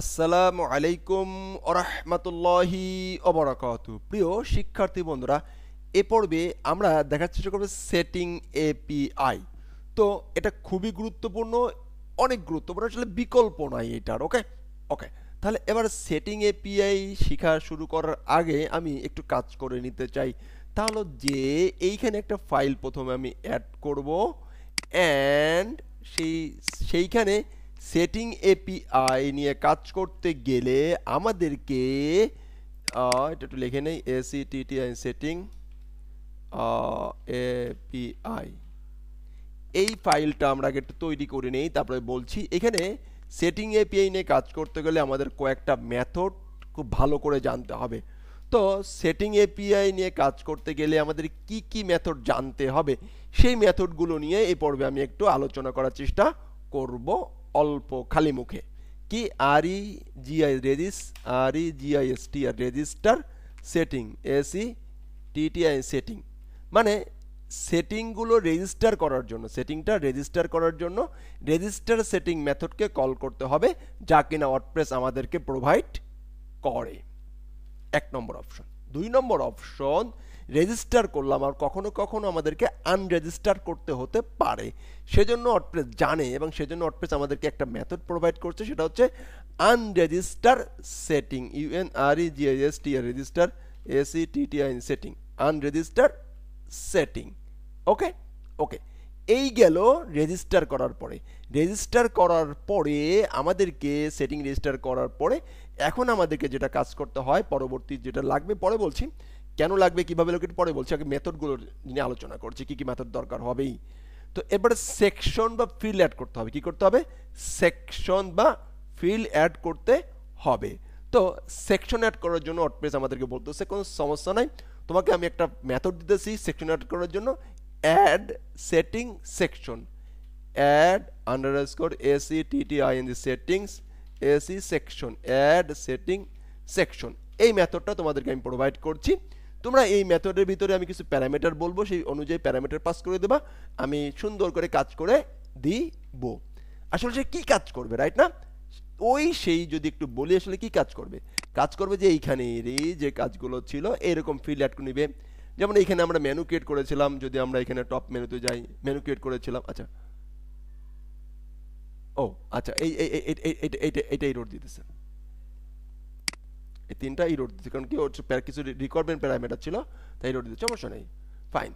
আসসালামু আলাইকুম ওরহমতুল্লাহি ওবারাকাতু। প্রিয় শিক্ষার্থী বন্ধুরা, এ পর্বে আমরা দেখার চেষ্টা করব সেটিং এপিআই। তো এটা খুবই গুরুত্বপূর্ণ, অনেক গুরুত্বপূর্ণ, আসলে বিকল্প নাই এটার। ওকে ওকে তাহলে এবার সেটিং এপিআই শেখা শুরু করার আগে আমি একটু কাজ করে নিতে চাই। তাহলে যে এইখানে একটা ফাইল প্রথমে আমি অ্যাড করব, অ্যান্ড সেইখানে সেটিং এপিআই নিয়ে কাজ করতে গেলে আমাদেরকে এটা একটু লিখে নেই, এসিটিটিআই সেটিং এপিআই। এই ফাইলটা আমরা আগে একটু তৈরি করে নেই, তারপরে বলছি। এখানে সেটিং এপিআই নিয়ে কাজ করতে গেলে আমাদের কয়েকটা মেথড খুব ভালো করে জানতে হবে। তো সেটিং এপিআই নিয়ে কাজ করতে গেলে আমাদের কি কি মেথড জানতে হবে, সেই মেথডগুলো নিয়ে এই পর্বে আমি একটু আলোচনা করার চেষ্টা করব অল্প খালি মুখে। কি রেজিস্টার সেটিং, এসিটিটিআই সেটিং মানে সেটিংগুলো রেজিস্টার করার জন্য, সেটিংটা রেজিস্টার করার জন্য রেজিস্টার সেটিং মেথডকে কল করতে হবে, যা কিনা ওয়ার্ডপ্রেস আমাদেরকে প্রোভাইড করে। এক নম্বর অপশন। দুই নম্বর অপশন, রেজিস্টার করলাম আর কখনো কখনো আমাদেরকে আনরেজিস্টার করতে হতে পারে, সেজন্য ওয়ার্ডপ্রেস জানে এবং সেজন্য ওয়ার্ডপ্রেস আমাদেরকে একটা মেথড প্রোভাইড করছে, সেটা হচ্ছে unregister setting, ইউএনআরইজিএসটিআর register এসিটিটিআই setting, unregister setting. ওকে ওকে এই গেল রেজিস্টার করার পরে। রেজিস্টার করার পরে আমাদেরকে সেটিং রেজিস্টার করার পরে এখন আমাদেরকে যেটা কাজ করতে হয়, পরবর্তী যেটা লাগবে পরে বলছি, কেন লাগবে কিভাবে লোকেট পরে বলছি, আগে মেথডগুলো নিয়ে আলোচনা করছি, কি কি মেথড দরকার হবেই। তো এবারে সেকশন বা ফিল্ড অ্যাড করতে হবে। কি করতে হবে? সেকশন বা ফিল্ড অ্যাড করতে হবে। তো সেকশন অ্যাড করার জন্য ওয়ার্ডপ্রেস আমাদেরকে বলতেছে কোনো সমস্যা নাই, তোমাকে আমি একটা মেথড দিতেছি সেকশন অ্যাড করার জন্য, add setting section, add underscore এসিটিটিআইএনজি settings AC section, add setting section. এই মেথডটা তোমাদেরকে আমি প্রোভাইড করছি। তোমরা এই মেথডের ভিতরে আমি কিছু প্যারামিটার বলবো, সেই অনুযায়ী প্যারামিটার পাস করে দেবা, আমি সুন্দর করে কাজ করে দিব। আসলে সে কি কাজ করবে, রাইট না? সেই যদি একটু বলি আসলে কি কাজ করবে, কাজ করবে যে এইখানে যে কাজগুলো ছিল এরকম ফিল্ড অ্যাড নিবে। যেমন এইখানে আমরা মেনু ক্রিয়েট করেছিলাম, যদি আমরা এখানে টপ মেনুতে যাই, মেনু ক্রিয়েট করেছিলাম। আচ্ছা আচ্ছা এইটাই রোড দিতেছে, এই তিনটা রোড দিচ্ছে, কারণ কি ওর কিছু রিকোয়ারমেন্ট প্যারামিটার ছিল, তাই রোড দিচ্ছে, সমস্যা নেই, ফাইন।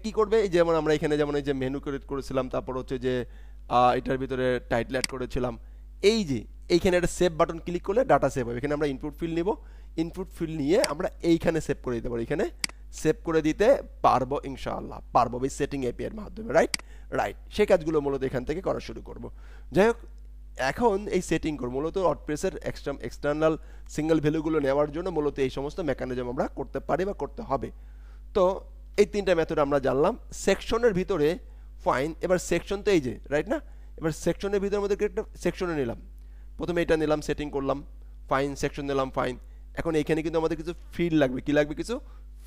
কি করবে, যেমন আমরা এখানে যেমন এই যে মেনু ক্রিয়েট করেছিলাম, তারপর হচ্ছে যে এটার ভিতরে টাইটেল অ্যাড করেছিলাম, এই যে এইখানে একটা সেভ বাটন ক্লিক করলে ডাটা সেভ হবে। এখানে আমরা ইনপুট ফিল্ড নিব, ইনপুট ফিল্ড নিয়ে আমরা এইখানে সেভ করে দিতে পারি, এখানে সেভ করে দিতে পারবো, ইনশাআল্লাহ পারবো এই সেটিং এপিআই এর মাধ্যমে, রাইট রাইট সেই কাজগুলো মূলত এখান থেকে করা শুরু করব। যাই হোক, এখন এই সেটিং করব মূলত ওয়ার্ডপ্রেসের এক্সটার্নাল সিঙ্গেল ভ্যালুগুলো নেওয়ার জন্য মূলত এই সমস্ত মেকানিজম আমরা করতে পারি বা করতে হবে। তো এই তিনটা মেথড আমরা জানলাম। সেকশনের ভিতরে ফাইন, এবার সেকশন তো এই যে, রাইট না? এবার সেকশনের ভিতরে আমাদের একটা সেকশনে নিলাম, প্রথমে এটা নিলাম, সেটিং করলাম, ফাইন, সেকশন নিলাম, ফাইন। এখন এইখানে কিন্তু আমাদের কিছু ফিল্ড লাগবে, কি লাগবে? কিছু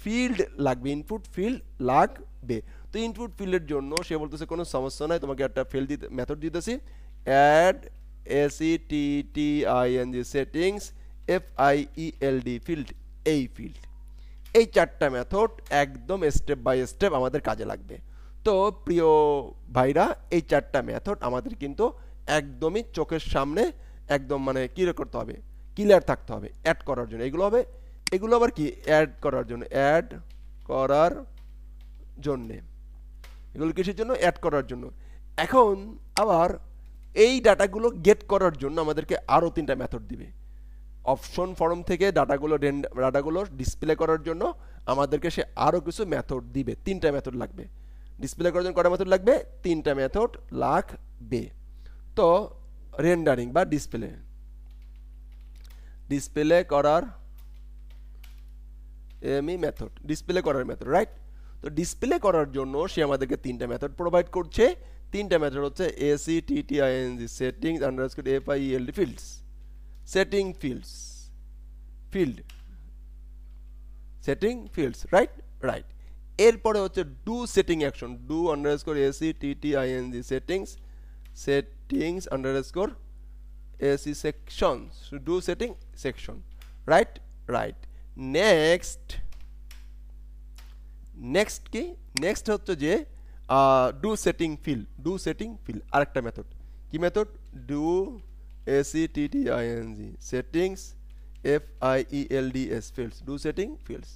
ফিল্ড লাগবে, ইনপুট ফিল্ড লাগবে। তো ইনপুট ফিল্ডের জন্য সে বলতেছে কোনো সমস্যা নাই, তোমাকে একটা ফিল্ড দিতে মেথড দিতেছি, অ্যাড এসিটিটিআইএনজি সেটিংস FIELD ফিল্ড, এই ফিল্ড। এই চারটা মেথড একদম স্টেপ বাই স্টেপ আমাদের কাজে লাগবে। তো প্রিয় ভাইরা, এই চারটা মেথড আমাদের কিন্তু একদমই চোখের সামনে একদম মানে কি করতে হবে, ক্লিয়ার থাকতে হবে অ্যাড করার জন্য। এগুলো হবে, এগুলো আবার কি অ্যাড করার জন্য, অ্যাড করার জন্যে, এগুলো কিসের জন্য? অ্যাড করার জন্য। এখন আবার এই ডাটাগুলো গেট করার জন্য আমাদেরকে আরও তিনটা মেথড দিবে। অপশন ফর্ম থেকে ডাটাগুলো ডিসপ্লে করার জন্য আমাদেরকে সে আরও কিছু মেথড দিবে, তিনটা মেথড লাগবে। ডিসপ্লে করার জন্য কটা মেথড লাগবে? তিনটা মেথড লাগবে। তো রেন্ডারিং বা ডিসপ্লে করার মেথড, ডিসপ্লে করার মেথড, রাইট? তো ডিসপ্লে করার জন্য সে আমাদেরকে তিনটা মেথড প্রোভাইড করছে। তিনটা মেথড হচ্ছে এসিটিটিআইএনজি settings underscore FIELD fields, setting fields, field setting fields, right right. এরপরে হচ্ছে do setting action, do underscore এসিটিটিআইএনজি settings, settings underscore AC sections, do setting section, right? Right. next কি next হচ্ছে যে do setting field, আরেকটা method, কি method? do settings fields, do setting fields।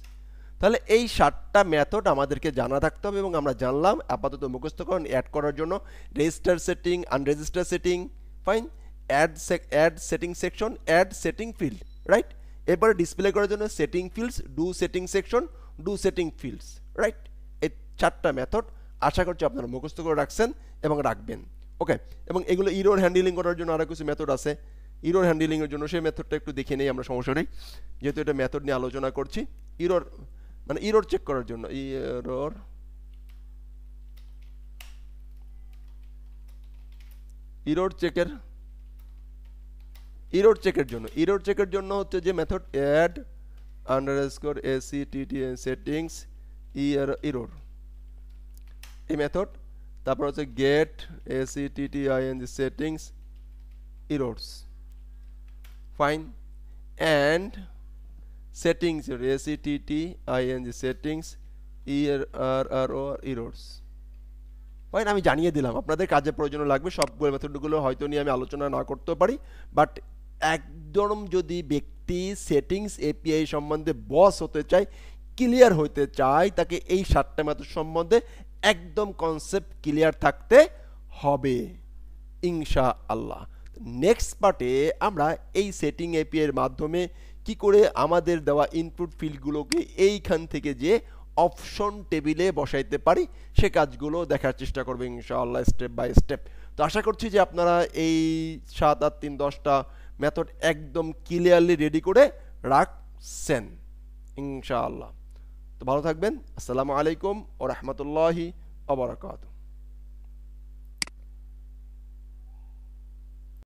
তাহলে এই 7টা method আমাদেরকে জানা থাকতে হবে এবং আমরা জানলাম। আপাতত মুখস্থকরণ অ্যাড করার জন্য register setting, unregister setting, fine, add setting section, add setting field, right? এরপরে ডিসপ্লে করার জন্য setting fields, do setting section, do setting fields, right? এই 4টা মেথড আশা করছি আপনারা মুখস্থ করে রাখছেন এবং রাখবেন, ওকে? এবং এগুলো ইরর হ্যান্ডলিং করার জন্য আরও কিছু মেথড আছে। ইরর হ্যান্ডলিংয়ের জন্য সেই মেথডটা একটু দেখে নেই আমরা, সমস্যা নেই, যেহেতু এটা মেথড নিয়ে আলোচনা করছি। ইরর মানে ইরর চেক করার জন্য, ইরর চেকের জন্য হচ্ছে যে method add underscore ACTT settings error, এই মেথড। তারপর হচ্ছে get ACTT settings errors, fine, and settings ACTT settings errors, fine. আমি জানিয়ে দিলাম, আপনাদের কাজে প্রয়োজন লাগবে, সবগুলো মেথডগুলো হয়তো নিয়ে আমি আলোচনা না করতে পারি, বাট একদম যদি ব্যক্তি সেটিংস এপিআই সম্বন্ধে বস হতে চায়, ক্লিয়ার হতে চায়, তাকে এই 7টা মেথড সম্বন্ধে একদম কনসেপ্ট ক্লিয়ার থাকতে হবে ইনশাআল্লাহ। নেক্সট পার্টে আমরা এই সেটিং এপিআই এর মাধ্যমে কি করে আমাদের দেওয়া ইনপুট ফিল্ডগুলোকে এইখান থেকে যে অপশন টেবিলে বসাইতে পারি সে কাজগুলো দেখার চেষ্টা করবে ইনশাআল্লাহ, স্টেপ বাই স্টেপ। তো আশা করছি যে আপনারা এই 7, 8, 3, 10টা মেথড একদম ক্লিয়ারলি রেডি করে রাখছেন ইনশাআল্লাহ। তো ভালো থাকবেন। আসসালামু আলাইকুম ওয়া রাহমাতুল্লাহি ওয়া বারাকাতুহু।